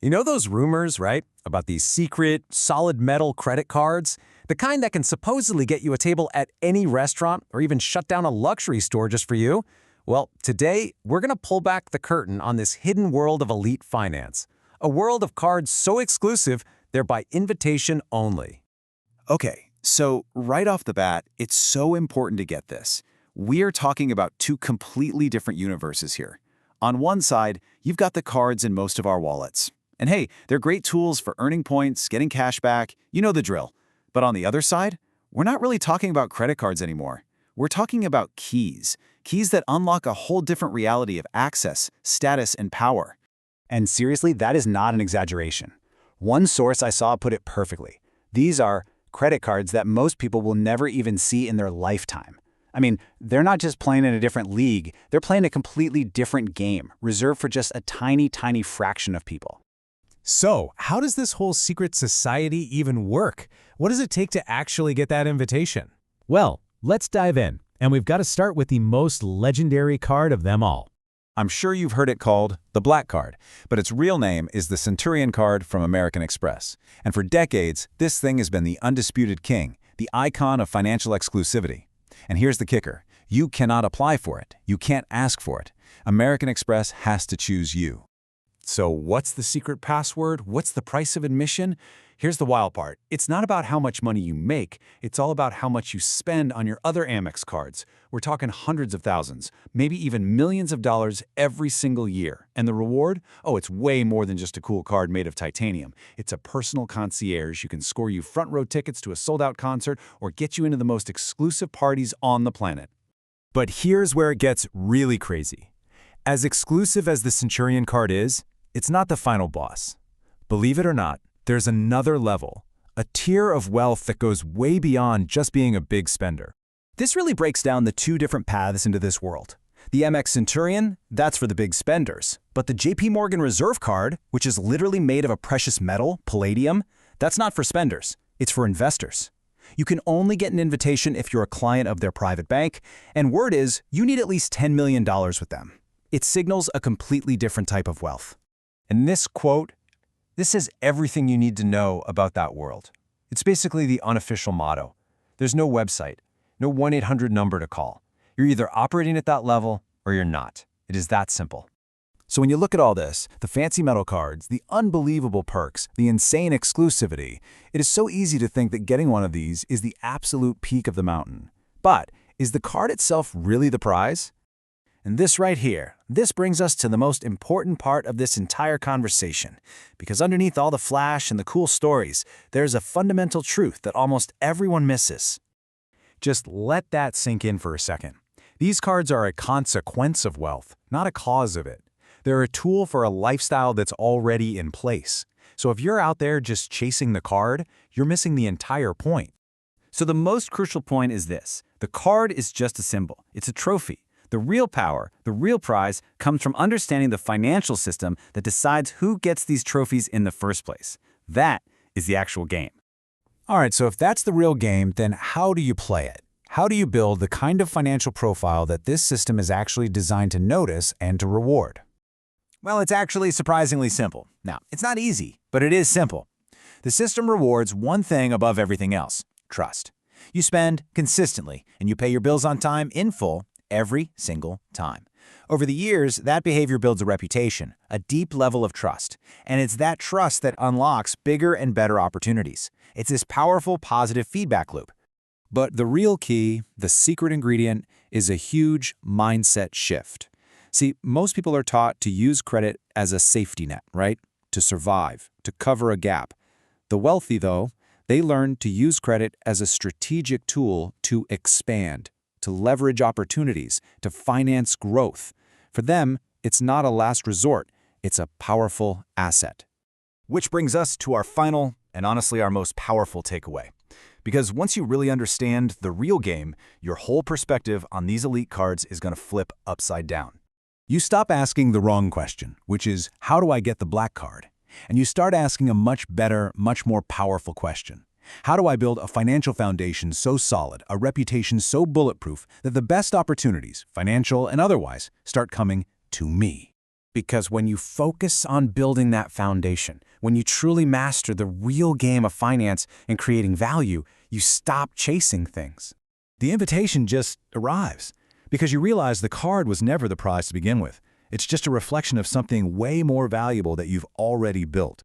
You know those rumors, right? About these secret, solid metal credit cards? The kind that can supposedly get you a table at any restaurant or even shut down a luxury store just for you? Well, today, we're going to pull back the curtain on this hidden world of elite finance. A world of cards so exclusive, they're by invitation only. Okay, so right off the bat, it's so important to get this. We're talking about two completely different universes here. On one side, you've got the cards in most of our wallets. And hey, they're great tools for earning points, getting cash back, you know the drill. But on the other side, we're not really talking about credit cards anymore. We're talking about keys. Keys that unlock a whole different reality of access, status, and power. And seriously, that is not an exaggeration. One source I saw put it perfectly. These are credit cards that most people will never even see in their lifetime. I mean, they're not just playing in a different league, they're playing a completely different game, reserved for just a tiny, tiny fraction of people. So, how does this whole secret society even work? What does it take to actually get that invitation? Well, let's dive in, and we've got to start with the most legendary card of them all. I'm sure you've heard it called the Black Card, but its real name is the Centurion card from American Express. And for decades, this thing has been the undisputed king, the icon of financial exclusivity. And here's the kicker. You cannot apply for it. You can't ask for it. American Express has to choose you. So what's the secret password? What's the price of admission? Here's the wild part. It's not about how much money you make. It's all about how much you spend on your other Amex cards. We're talking hundreds of thousands, maybe even millions of dollars every single year. And the reward? Oh, it's way more than just a cool card made of titanium. It's a personal concierge who can score you front row tickets to a sold-out concert or get you into the most exclusive parties on the planet. But here's where it gets really crazy. As exclusive as the Centurion card is, it's not the final boss. Believe it or not, there's another level, a tier of wealth that goes way beyond just being a big spender. This really breaks down the two different paths into this world. The MX Centurion, that's for the big spenders. But the JP Morgan Reserve card, which is literally made of a precious metal, palladium, that's not for spenders. It's for investors. You can only get an invitation if you're a client of their private bank, and word is you need at least $10 million with them. It signals a completely different type of wealth. And this quote, this is everything you need to know about that world. It's basically the unofficial motto. There's no website, no 1-800 number to call. You're either operating at that level or you're not. It is that simple. So when you look at all this, the fancy metal cards, the unbelievable perks, the insane exclusivity, it is so easy to think that getting one of these is the absolute peak of the mountain. But is the card itself really the prize? And this right here, this brings us to the most important part of this entire conversation. Because underneath all the flash and the cool stories, there's a fundamental truth that almost everyone misses. Just let that sink in for a second. These cards are a consequence of wealth, not a cause of it. They're a tool for a lifestyle that's already in place. So if you're out there just chasing the card, you're missing the entire point. So the most crucial point is this. The card is just a symbol. It's a trophy. The real power, the real prize, comes from understanding the financial system that decides who gets these trophies in the first place. That is the actual game. All right, so if that's the real game, then how do you play it? How do you build the kind of financial profile that this system is actually designed to notice and to reward? Well, it's actually surprisingly simple. Now, it's not easy, but it is simple. The system rewards one thing above everything else: trust. You spend consistently, and you pay your bills on time in full every single time. Over the years, that behavior builds a reputation, a deep level of trust, and it's that trust that unlocks bigger and better opportunities. It's this powerful positive feedback loop. But the real key, the secret ingredient, is a huge mindset shift. See, most people are taught to use credit as a safety net, right? To survive, to cover a gap. The wealthy, though, they learn to use credit as a strategic tool to expand, to leverage opportunities, to finance growth. For them, it's not a last resort, it's a powerful asset. Which brings us to our final, and honestly our most powerful takeaway. Because once you really understand the real game, your whole perspective on these elite cards is going to flip upside down. You stop asking the wrong question, which is, how do I get the black card? And you start asking a much better, much more powerful question. How do I build a financial foundation so solid, a reputation so bulletproof, that the best opportunities, financial and otherwise, start coming to me? Because when you focus on building that foundation, when you truly master the real game of finance and creating value, you stop chasing things. The invitation just arrives because you realize the card was never the prize to begin with. It's just a reflection of something way more valuable that you've already built.